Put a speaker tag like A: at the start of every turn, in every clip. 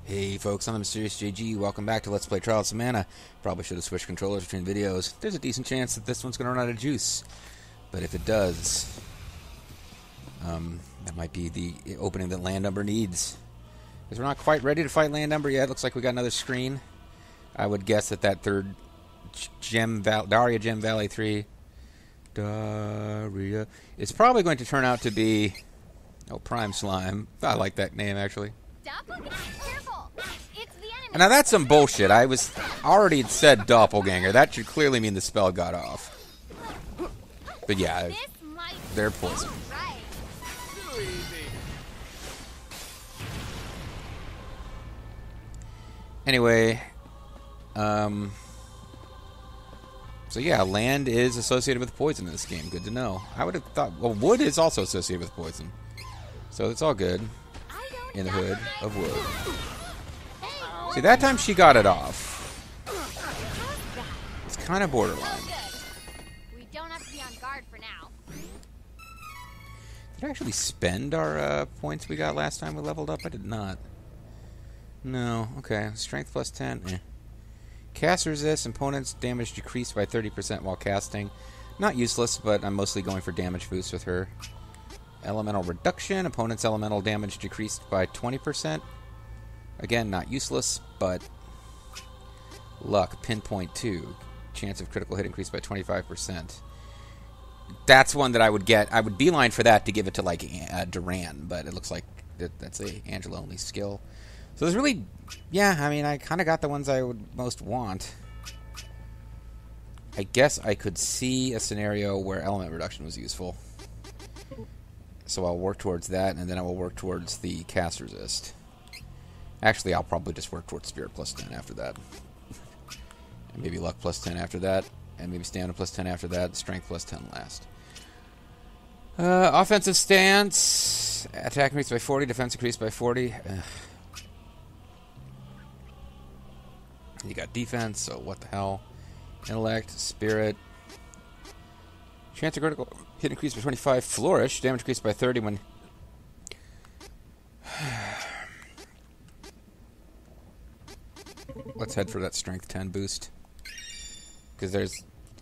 A: Hey folks, I'm the Mysterious JG. Welcome back to Let's Play Trials of Mana. Probably should have switched controllers between videos. There's a decent chance that this one's going to run out of juice. But if it does, that might be the opening that Land Umber needs. Because we're not quite ready to fight Land Umber yet. Looks like we got another screen. I would guess that third Daria Gem Valley 3 Daria is probably going to turn out to be Prime Slime. I like that name actually. Now that's some bullshit. I was already said doppelganger. That should clearly mean the spell got off. But yeah, they're poison. Anyway, so yeah, land is associated with poison in this game. Good to know. I would have thought, well, wood is also associated with poison. So it's all good in the hood of wood. See, that time she got it off. It's kind of borderline.
B: We don't have to be on guard for now.
A: Did I actually spend our points we got last time we leveled up? I did not. No. Okay. Strength plus 10. Eh. Cast resist. Opponent's damage decreased by 30% while casting. Not useless, but I'm mostly going for damage boost with her. Elemental reduction. Opponent's elemental damage decreased by 20%. Again, not useless, but luck, pinpoint 2. Chance of critical hit increased by 25%. That's one that I would get. I would beeline for that to give it to, like, Duran, but it looks like that's a Angela-only skill. So there's really, yeah, I mean, I kind of got the ones I would most want. I guess I could see a scenario where element reduction was useful. So I'll work towards that, and then I will work towards the cast resist. Actually, I'll probably just work towards Spirit plus 10 after that. And maybe Luck plus 10 after that. And maybe Stamina plus 10 after that. Strength plus 10 last. Offensive stance. Attack increased by 40. Defense increased by 40. You got defense, so what the hell. Intellect, Spirit. Chance of critical hit increased by 25. Flourish. Damage increased by 30 when... Let's head for that strength 10 boost. Because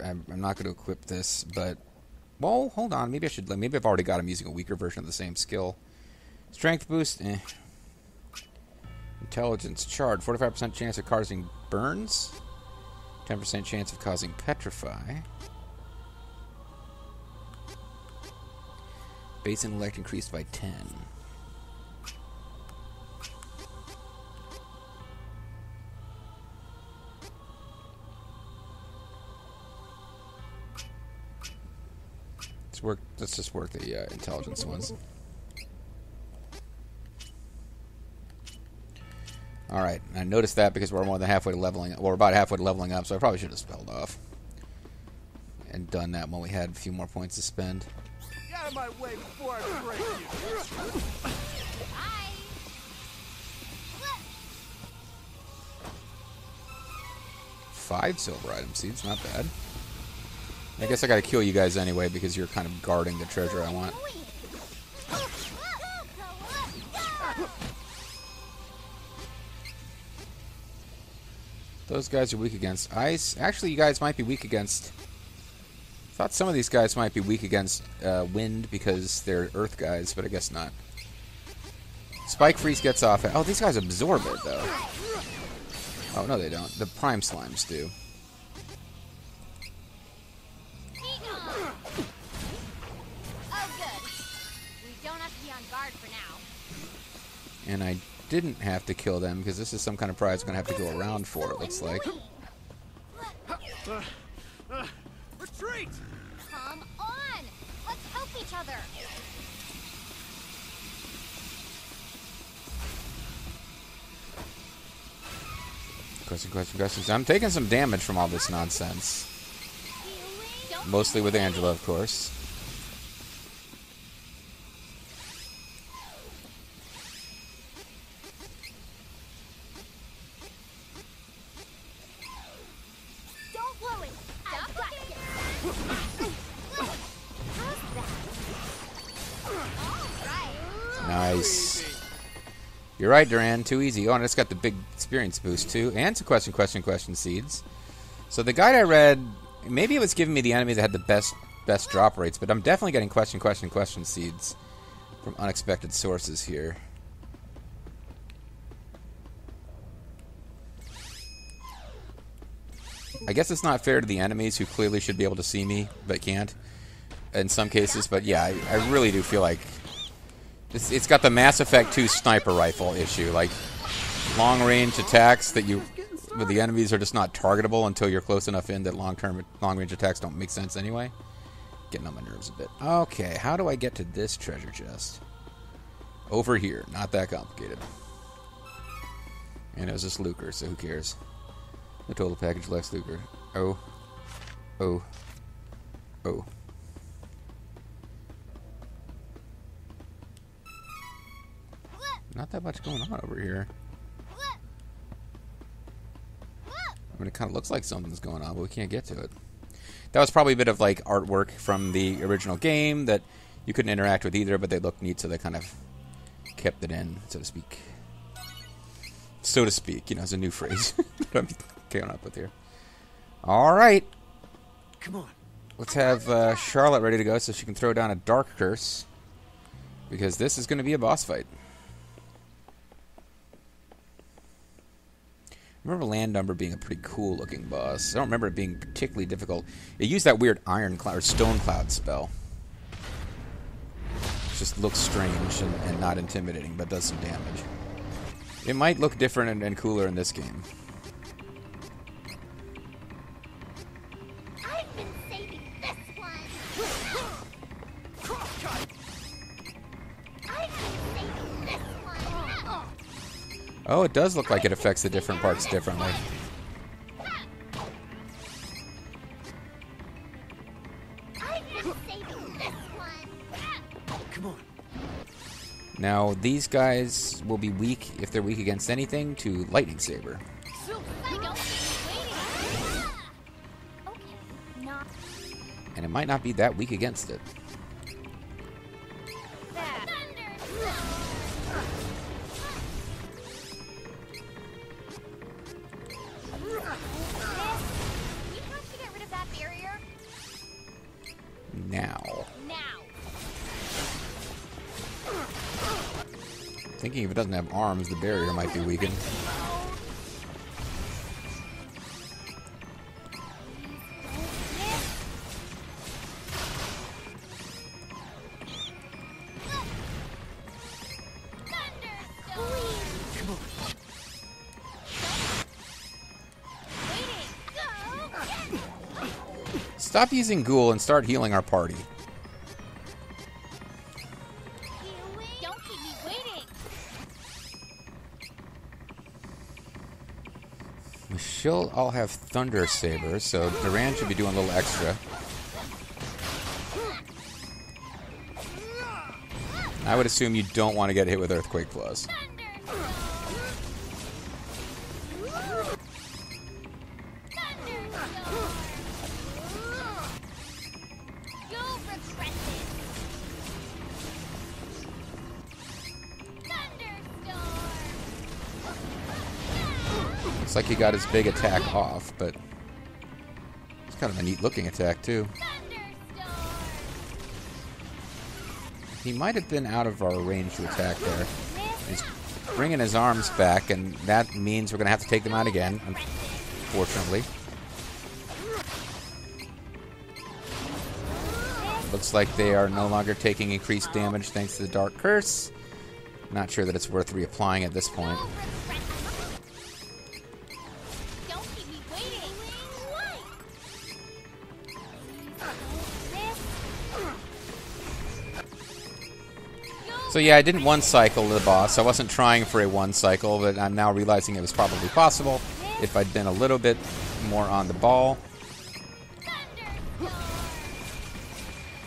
A: I'm not going to equip this, but... Well, hold on. Maybe I should... Maybe I've already got him using a weaker version of the same skill. Strength boost, eh. Intelligence, charred. 45% chance of causing burns. 10% chance of causing petrify. Base intellect increased by 10. Let's just work the intelligence ones. Alright, I noticed that because we're more than halfway to leveling up. Well, we're about halfway to leveling up, so I probably should have spelled off. And done that when we had a few more points to spend.
C: Get out of my way before I break you.
B: Bye.
A: 5 silver item seeds, not bad. I guess I gotta kill you guys anyway because you're kind of guarding the treasure I want. Those guys are weak against ice. Actually, you guys might be weak against... I thought some of these guys might be weak against wind because they're earth guys, but I guess not. Spike Freeze gets off... Oh, these guys absorb it, though. Oh, no, they don't. The Prime Slimes do. And I didn't have to kill them because this is some kind of prize I'm going to have to go around for, it looks like.
C: Retreat!
B: Come on! Let's help each other!
A: Questions. I'm taking some damage from all this nonsense. Mostly with Angela, of course. Nice. You're right, Duran. Too easy. Oh, and it's got the big experience boost, too. And some question seeds. So the guide I read, maybe it was giving me the enemies that had the best drop rates, but I'm definitely getting question seeds from unexpected sources here. I guess it's not fair to the enemies who clearly should be able to see me, but can't in some cases. But yeah, I really do feel like it's got the Mass Effect 2 sniper rifle issue. Like, long-range attacks that with the enemies are just not targetable until you're close enough in that long-range attacks don't make sense anyway. Getting on my nerves a bit. Okay, how do I get to this treasure chest? Over here. Not that complicated. And it was just Lucre, so who cares? The total package Lex Luger. Oh. Oh. Oh. Not that much going on over here. I mean, it kind of looks like something's going on, but we can't get to it. That was probably a bit of, like, artwork from the original game that you couldn't interact with either, but they looked neat, so they kind of kept it in, so to speak. So to speak, you know, it's a new phrase that I'm coming up with here. All right.
C: Come on.
A: Let's have Charlotte ready to go so she can throw down a Dark Curse, because this is going to be a boss fight. I remember Landnumber being a pretty cool-looking boss. I don't remember it being particularly difficult. It used that weird Iron Cloud or Stone Cloud spell. It just looks strange and not intimidating, but does some damage. It might look different and cooler in this game.
B: I've been saving this one. I've been saving this one.
A: Oh, it does look like it affects the different parts differently.
B: I've been saving this one.
C: Come on.
A: Now, these guys will be weak, if they're weak against anything, to Lightning Saber.
B: I don't keep me waiting. Okay, not
A: And it might not be that weak against it.
B: that. We have to get rid of that barrier
A: Now.
B: now.
A: Thinking if it doesn't have arms, the barrier might be weakened. Stop using Ghoul and start healing our party.
B: Don't keep me waiting.
A: We should all have Thunder Sabers, so Duran should be doing a little extra. I would assume you don't want to get hit with Earthquake Plus. Looks like he got his big attack off, but it's kind of a neat looking attack too. He might have been out of our range to attack there. He's bringing his arms back, and that means we're going to have to take them out again, unfortunately. Looks like they are no longer taking increased damage thanks to the Dark Curse. Not sure that it's worth reapplying at this point. So yeah, I didn't one cycle the boss. I wasn't trying for a one cycle, but I'm now realizing it was probably possible if I'd been a little bit more on the ball.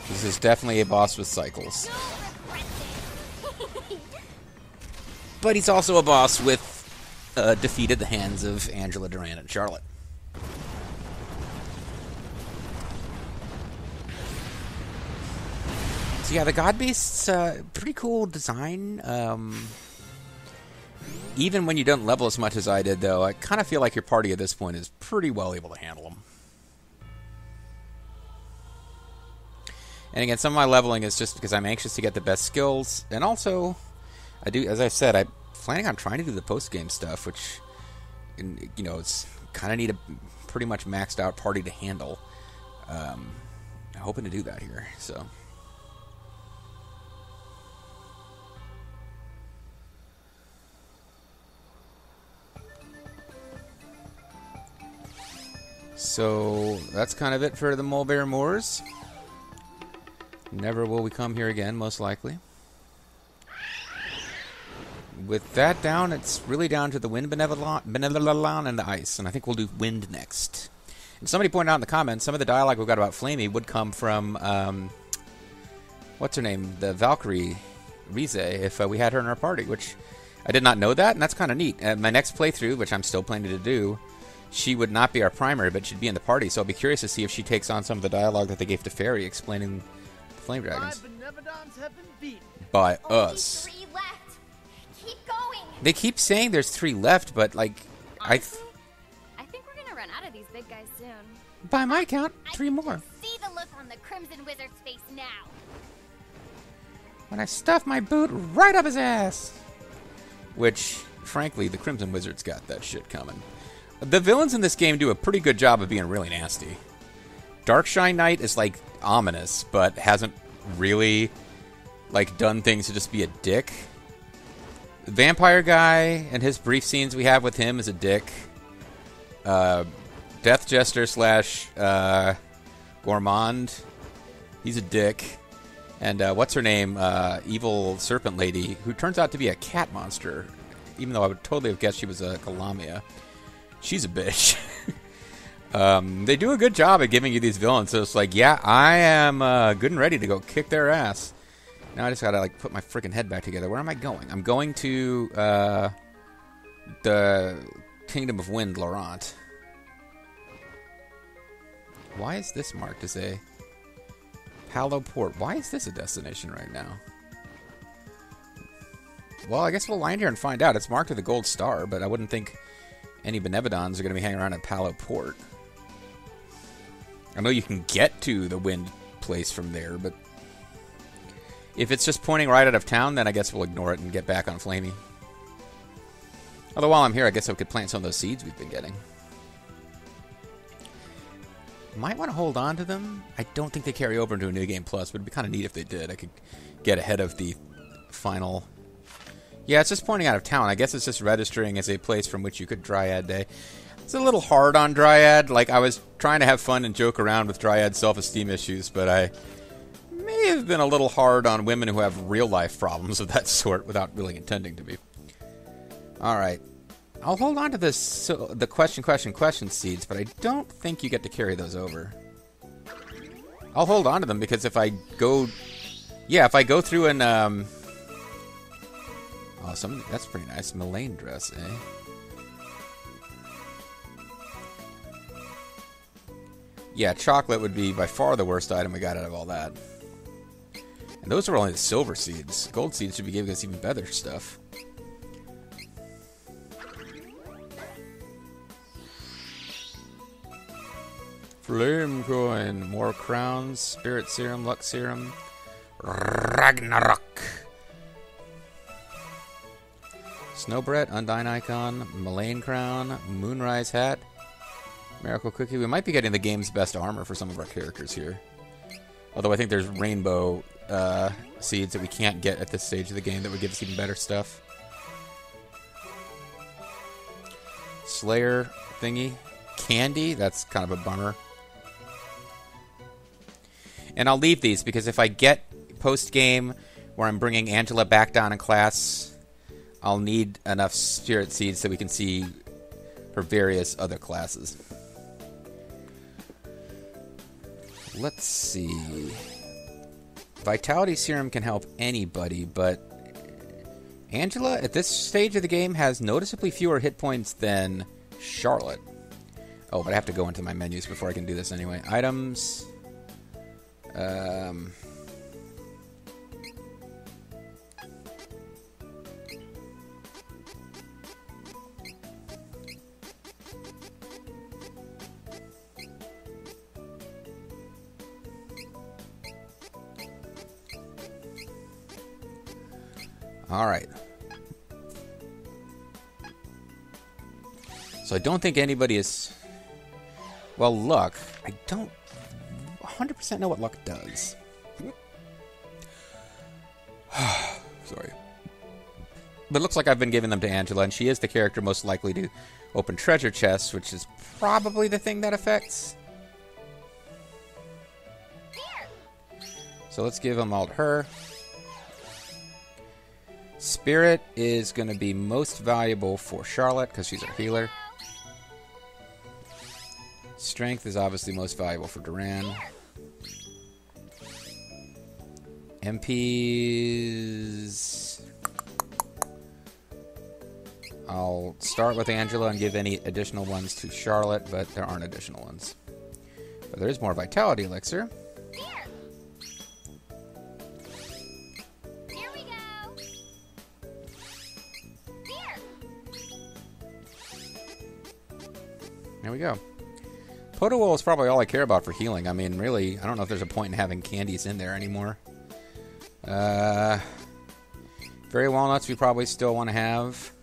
A: This is definitely a boss with cycles. But he's also a boss with defeated the hands of Angela, Duran, and Charlotte. So yeah, the God Beast's pretty cool design. Even when you don't level as much as I did, though, I kind of feel like your party at this point is pretty well able to handle them. And again, some of my leveling is just because I'm anxious to get the best skills. And also, I do, as I said, I'm planning on trying to do the post-game stuff, which, you know, it's kind of need a pretty much maxed out party to handle. I'm hoping to do that here, so... So, that's kind of it for the Mulberry Moors. Never will we come here again, most likely. With that down, it's really down to the Wind Benevadon and the Ice, and I think we'll do Wind next. And somebody pointed out in the comments, some of the dialogue we've got about Flamey would come from, what's her name? The Valkyrie, Rize, if we had her in our party, which I did not know that, and that's kind of neat. My next playthrough, which I'm still planning to do, she would not be our primary, but she'd be in the party, so I'll be curious to see if she takes on some of the dialogue that they gave to Fairy explaining the Flame Dragons.
C: 5 benevadons have been beaten.
A: By
B: Only
A: us.
B: 3 left. Keep going.
A: They keep saying there's 3 left, but, like,
B: Honestly, I think we're gonna run out of these big guys soon.
A: by my count, 3
B: I can
A: more.
B: just see the look on the Crimson Wizard's face now.
A: When I stuff my boot right up his ass. Which, frankly, the Crimson Wizard's got that shit coming. The villains in this game do a pretty good job of being really nasty. Darkshine Knight is, like, ominous, but hasn't really, like, done things to just be a dick. The Vampire Guy and his brief scenes we have with him is a dick. Death Jester / Gourmand, he's a dick. And what's her name? Evil Serpent Lady, who turns out to be a cat monster, even though I would totally have guessed she was a Calamia. She's a bitch. They do a good job at giving you these villains, so it's like, yeah, I am good and ready to go kick their ass. Now I just gotta, like, put my freaking head back together. Where am I going? I'm going to the Kingdom of Wind, Laurent. Why is this marked as a Palo Port? Why is this a destination right now? Well, I guess we'll land here and find out. It's marked with a gold star, but I wouldn't think any Benevadons are going to be hanging around at Palo Port. I know you can get to the Wind place from there, but if it's just pointing right out of town, then I guess we'll ignore it and get back on Flamey. Although while I'm here, I guess I could plant some of those seeds we've been getting. Might want to hold on to them. I don't think they carry over into a New Game Plus, but it'd be kind of neat if they did. I could get ahead of the final... Yeah, it's just pointing out of town. I guess it's just registering as a place from which you could Dryad Day. It's a little hard on Dryad. Like, I was trying to have fun and joke around with Dryad self-esteem issues, but I may have been a little hard on women who have real-life problems of that sort without really intending to be. Alright. I'll hold on to this, the question seeds, but I don't think you get to carry those over. I'll hold on to them because if I go... Yeah, if I go through and... Oh, that's pretty nice. Mullane dress, eh? Yeah, chocolate would be by far the worst item we got out of all that. And those are only the silver seeds. Gold seeds should be giving us even better stuff. Flame coin, more crowns, spirit serum, luck serum, Ragnarok. Snowbret, Undyne Icon, Mullane Crown, Moonrise Hat, Miracle Cookie. We might be getting the game's best armor for some of our characters here. Although I think there's rainbow seeds that we can't get at this stage of the game that would give us even better stuff. Slayer thingy. Candy, that's kind of a bummer. And I'll leave these because if I get post-game where I'm bringing Angela back down in class... I'll need enough spirit seeds so we can see her various other classes. Let's see. Vitality Serum can help anybody, but Angela, at this stage of the game, has noticeably fewer hit points than Charlotte. Oh, but I have to go into my menus before I can do this anyway. Items. Alright. So I don't think anybody is... Well, luck. I don't 100% know what luck does. Sorry. But it looks like I've been giving them to Angela, and she is the character most likely to open treasure chests, which is probably the thing that affects. So let's give them all to her. Spirit is going to be most valuable for Charlotte, because she's our healer. Strength is obviously most valuable for Duran. MPs... I'll start with Angela and give any additional ones to Charlotte, but there aren't additional ones. But there is more Vitality Elixir.
B: Here we go. Here.
A: There we go. Potawol is probably all I care about for healing. I mean, really, I don't know if there's a point in having candies in there anymore. Berry Walnuts we probably still want to have.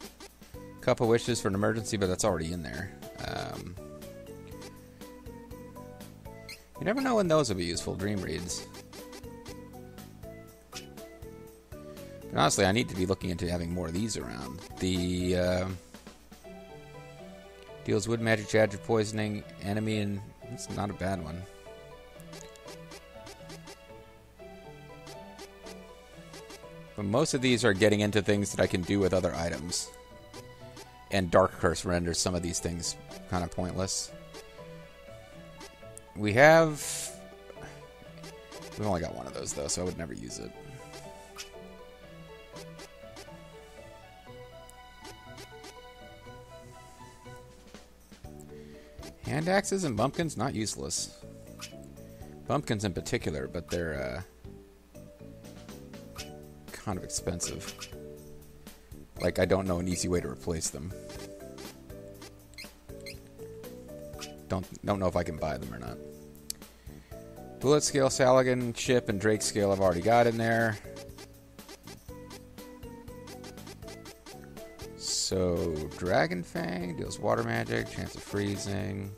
A: Cup of Wishes for an emergency, but that's already in there. You never know when those will be useful, Dream Reads. But honestly, I need to be looking into having more of these around. The deals wood magic, magic poisoning, enemy, and it's not a bad one. But most of these are getting into things that I can do with other items. And Dark Curse renders some of these things kind of pointless. We've only got one of those, though, so I would never use it. Hand axes and bumpkins, not useless. Bumpkins in particular, but they're kind of expensive. Like, I don't know an easy way to replace them. Don't know if I can buy them or not. Bullet Scale, Saladin, Chip, and Drake Scale I've already got in there. So, Dragon Fang deals water magic, chance of freezing.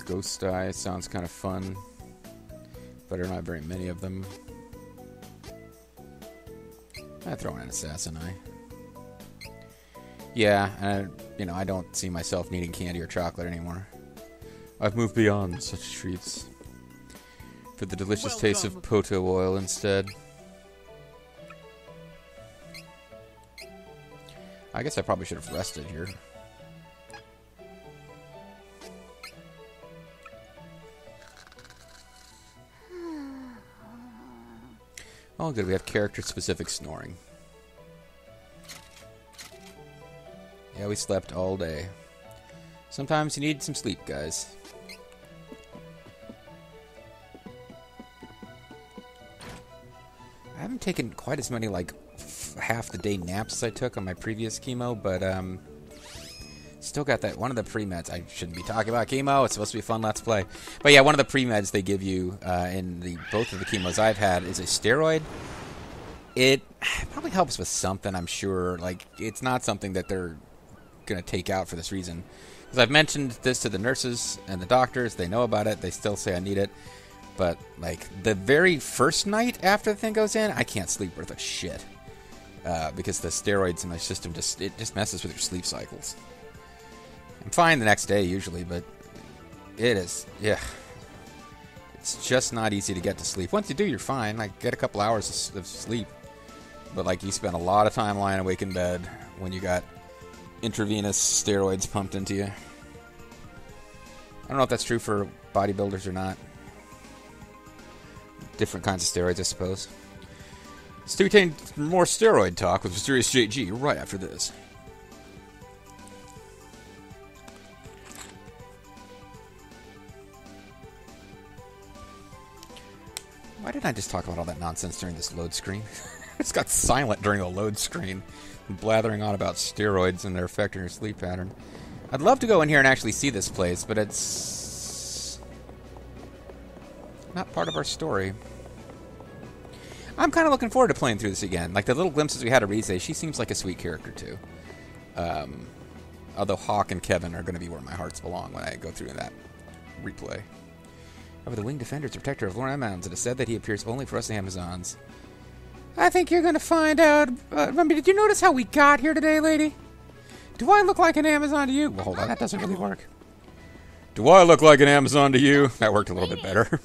A: Ghost Eye sounds kind of fun, but there are not very many of them. I'd throw in an Assassin Eye. Yeah, I don't see myself needing candy or chocolate anymore. I've moved beyond such treats. For the delicious taste of poto oil instead. I guess I probably should have rested here. Oh, good. We have character-specific snoring. Yeah, we slept all day. Sometimes you need some sleep, guys. I haven't taken quite as many, like, half-the-day naps as I took on my previous chemo, but, still got that. One of the pre-meds. I shouldn't be talking about chemo. It's supposed to be a fun Let's Play. But yeah, one of the pre-meds they give you in both of the chemos I've had is a steroid. It probably helps with something, I'm sure. Like, it's not something that they're going to take out for this reason. Because I've mentioned this to the nurses and the doctors. They know about it. They still say I need it. But, like, the very first night after the thing goes in, I can't sleep worth a shit. Because the steroids in my system just messes with your sleep cycles. I'm fine the next day, usually, but it is, yeah. It's just not easy to get to sleep. Once you do, you're fine. Like, get a couple hours of sleep. But, like, you spend a lot of time lying awake in bed when you got intravenous steroids pumped into you. I don't know if that's true for bodybuilders or not. Different kinds of steroids, I suppose. Stay tuned for more steroid talk with Mysterious JG right after this. Why didn't I just talk about all that nonsense during this load screen? It's got silent during the load screen, blathering on about steroids and their effect on your sleep pattern. I'd love to go in here and actually see this place, but it's not part of our story. I'm kind of looking forward to playing through this again. Like, the little glimpses we had of Rize, she seems like a sweet character, too. Although Hawk and Kevin are going to be where my hearts belong when I go through that replay. Over the Winged Defender's protector of Lord Mountains, it is said that he appears only for us Amazons. I think you're going to find out. Did you notice how we got here today, lady? Do I look like an Amazon to you? Well, hold on, that doesn't really work. Do I look like an Amazon to you? That worked a little bit better.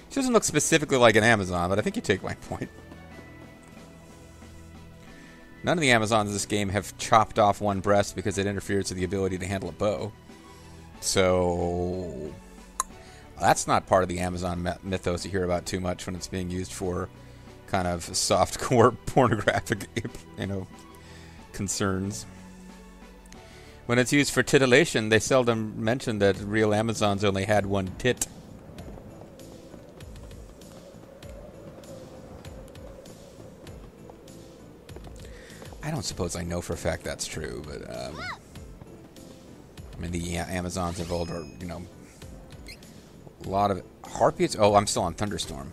A: She doesn't look specifically like an Amazon, but I think you take my point. None of the Amazons in this game have chopped off one breast because it interferes with the ability to handle a bow. So that's not part of the Amazon mythos you hear about too much when it's being used for kind of softcore pornographic, concerns. When it's used for titillation, they seldom mention that real Amazons only had one tit. I don't suppose I know for a fact that's true, but the Amazons of old are, a lot of Harpies. Oh, I'm still on Thunderstorm.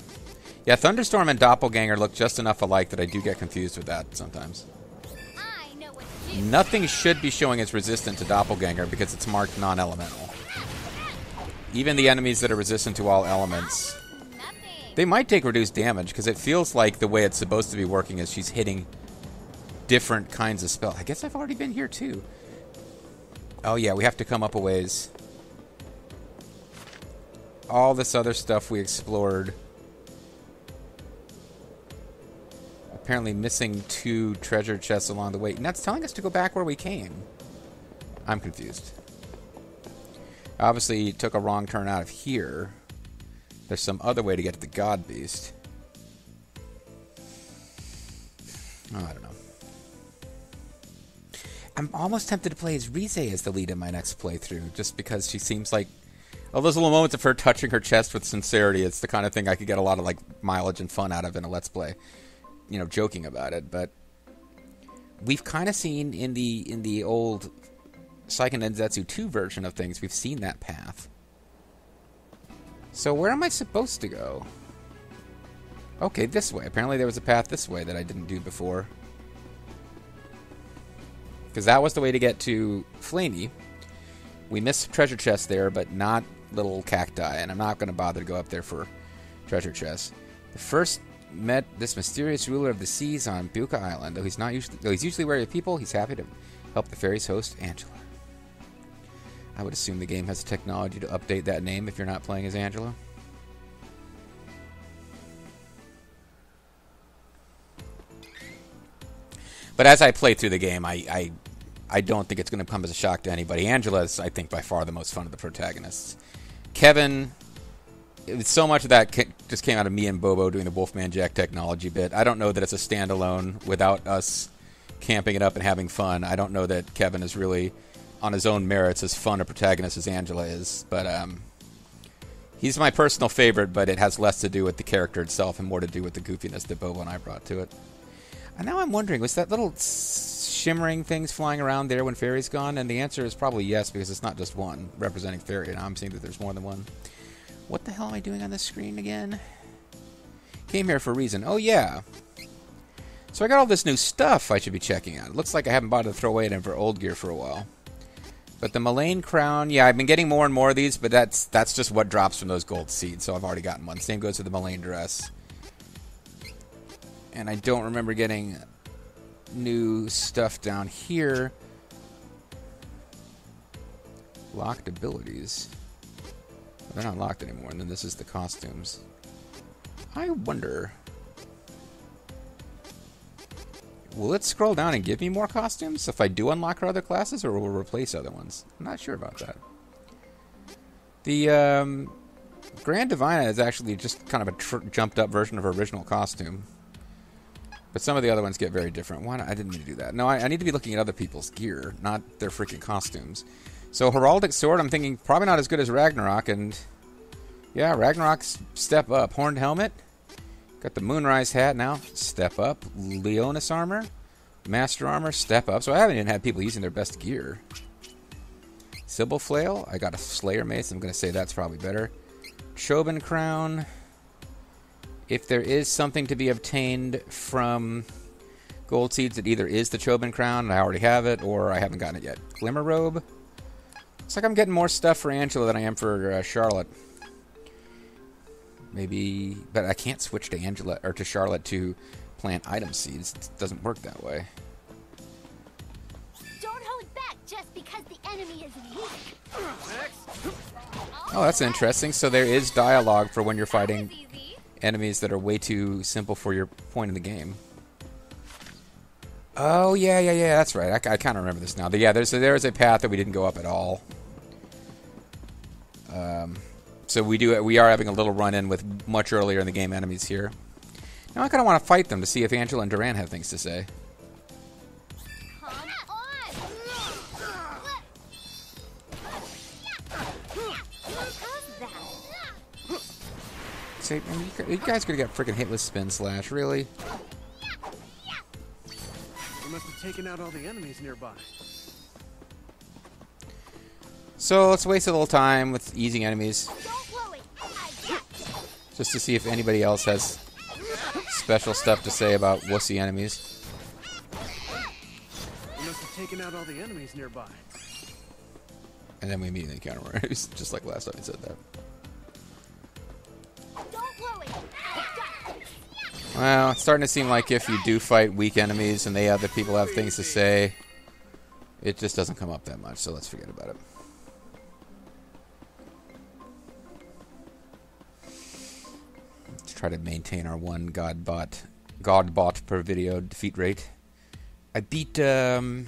A: Yeah, Thunderstorm and Doppelganger look just enough alike that I do get confused with that sometimes.
B: I know what to do.
A: Nothing should be showing as resistant to Doppelganger because it's marked non-elemental. Even the enemies that are resistant to all elements,
B: Nothing.
A: they might take reduced damage because it feels like the way it's supposed to be working is she's hitting different kinds of spells. I guess I've already been here too. Oh yeah, we have to come up a ways. All this other stuff we explored. Apparently missing 2 treasure chests along the way. And that's telling us to go back where we came. I'm confused. Obviously, took a wrong turn out of here. There's some other way to get to the God Beast. Oh, I don't know. I'm almost tempted to play as Rize as the lead in my next playthrough, just because she seems like... all those little moments of her touching her chest with sincerity, it's the kind of thing I could get a lot of mileage and fun out of in a Let's Play. Joking about it, but we've kind of seen in the old Seiken Densetsu 2 version of things, we've seen that path. So where am I supposed to go? Okay, this way. Apparently there was a path this way that I didn't do before. Because that was the way to get to Flamey. We missed treasure chests there, but not little cacti, and I'm not going to bother to go up there for treasure chests. The first met this mysterious ruler of the seas on Buka Island. Though he's usually wary of people, he's happy to help the fairy's host, Angela. I would assume the game has the technology to update that name if you're not playing as Angela. But as I play through the game, I don't think it's going to come as a shock to anybody. Angela is, I think, by far the most fun of the protagonists. Kevin... so much of that just came out of me and Bobo doing the Wolfman Jack technology bit. I don't know that it's a standalone without us camping it up and having fun. I don't know that Kevin is really, on his own merits, as fun a protagonist as Angela is. But he's my personal favorite, but it has less to do with the character itself and more to do with the goofiness that Bobo and I brought to it. And now I'm wondering, was that little shimmering things flying around there when Fairy's gone? And the answer is probably yes, because it's not just one representing Fairy. Now I'm seeing that there's more than one. What the hell am I doing on this screen again? Came here for a reason. Oh, yeah. So I got all this new stuff I should be checking out. It looks like I haven't bothered to throw away it in for old gear for a while. But the Mullane Crown, yeah, I've been getting more and more of these, but that's just what drops from those gold seeds, so I've already gotten one. Same goes with the Mullane Dress. And I don't remember getting new stuff down here. Locked abilities. They're not locked anymore, and then this is the costumes. I wonder... will it scroll down and give me more costumes if I do unlock her other classes, or will it replace other ones? I'm not sure about that. The Grand Divina is actually just kind of a jumped up version of her original costume. But some of the other ones get very different. Why not? I didn't need to do that. No, I need to be looking at other people's gear, not their freaking costumes. So Heraldic Sword, I'm thinking probably not as good as Ragnarok, and yeah, Ragnarok's step up. Horned Helmet, got the Moonrise Hat now, step up. Leonis Armor, Master Armor, step up. So I haven't even had people using their best gear. Sybil Flail, I got a Slayer Mace, I'm going to say that's probably better. Choban Crown, If there is something to be obtained from gold seeds, it either is the Chobin Crown, and I already have it, or I haven't gotten it yet. Glimmer Robe. Looks like I'm getting more stuff for Angela than I am for Charlotte. Maybe, but I can't switch to Angela or to Charlotte to plant item seeds. It doesn't work that way.
B: Don't hold back just because the enemy is weak.
A: Oh, that's interesting. So there is dialogue for when you're fighting
B: That was easy.
A: enemies that are way too simple for your point in the game. Oh, yeah, that's right. I kind of remember this now. But yeah, there is a path that we didn't go up at all. So we are having a little run-in with much earlier in the game enemies here. Now I kind of want to fight them to see if Angela and Duran have things to say.
B: Come on. How's that?
A: Say, man, you guys gonna get freaking hit with Spin Slash, really?
C: We must have taken out all the enemies nearby.
A: So let's waste a little time with easing enemies,
B: Don't worry. I got you.
A: just to see if anybody else has special stuff to say about wussy enemies.
C: We must have taken out all the enemies nearby.
A: And then we immediately counter enemies, just like last time I said that.
B: Don't worry. I got this.
A: Well, it's starting to seem like if you do fight weak enemies and other people have things to say, it just doesn't come up that much, so let's forget about it. Let's try to maintain our one God bot per video defeat rate. I beat Land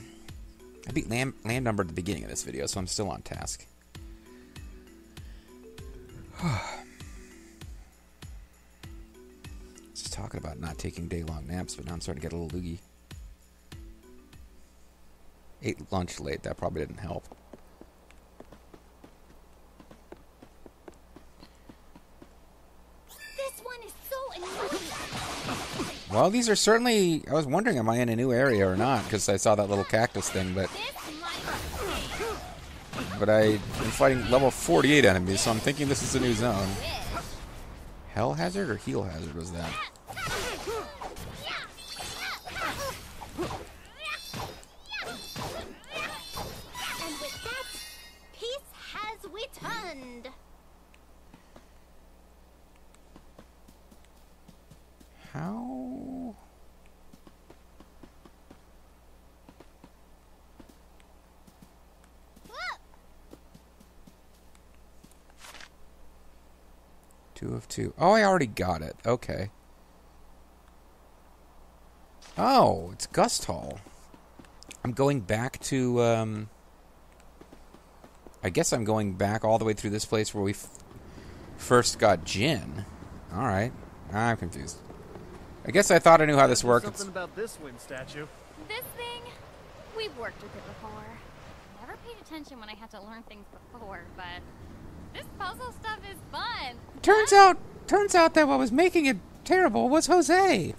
A: Number at the beginning of this video, so I'm still on task. Just talking about not taking day-long naps, but now I'm starting to get a little loogie. Ate lunch late, that probably didn't help.
B: This one is so annoying.
A: Well, these are certainly... I was wondering, am I in a new area or not? Because I saw that little cactus thing, but...
B: This might
A: But I've been fighting level 48 enemies, so I'm thinking this is a new zone. Hell Hazard or Heal Hazard was that?
B: And with that, peace has returned.
A: How... Two of two. Oh, I already got it. Okay. Oh, it's Gust Hall. I'm going back to, I guess I'm going back all the way through this place where we first got Jin. Alright. I'm confused. I guess I thought I knew how this worked.
C: Something about this wind statue.
B: This thing, we've worked with it before. Never paid attention when I had to learn things before, but this puzzle stuff is fun.
A: Turns out that what was making it terrible was Jose.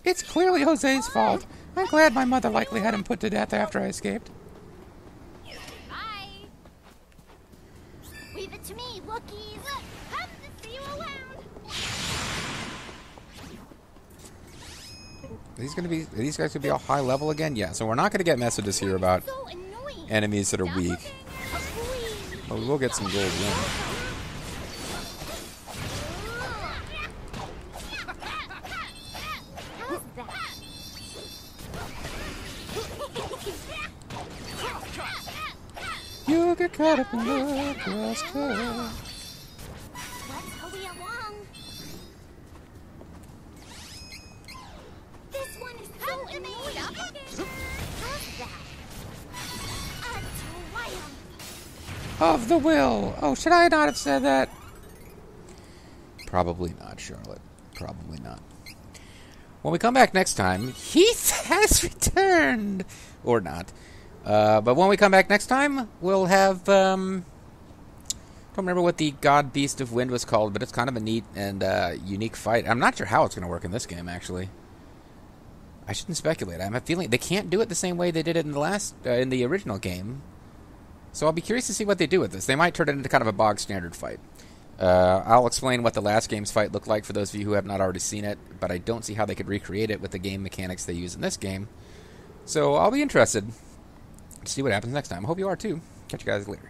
A: It's clearly Jose's fault. I'm glad my mother likely had him put to death after I escaped.
B: Bye. Leave it to me, Wookiees. Come to see you around.
A: Are these guys gonna be all high level again? Yeah, so we're not gonna get messages here about
B: So annoying.
A: enemies that are
B: Stop
A: weak.
B: looking. Please.
A: But we will get some gold win.
B: How's that?
A: You get caught up in the crossfire.
B: Let's hurry along. This one is so annoying. How's that? A triumph.
A: Of the will. Oh, should I not have said that? Probably not, Charlotte. Probably not. When we come back next time, Heath has returned. Or not. But when we come back next time, we'll have... don't remember what the God Beast of Wind was called, but it's kind of a neat and unique fight. I'm not sure how it's going to work in this game, actually. I shouldn't speculate. I have a feeling they can't do it the same way they did it in the in the original game. So I'll be curious to see what they do with this. They might turn it into kind of a bog standard fight. I'll explain what the last game's fight looked like for those of you who have not already seen it, but I don't see how they could recreate it with the game mechanics they use in this game. So I'll be interested to see what happens next time. I hope you are too. Catch you guys later.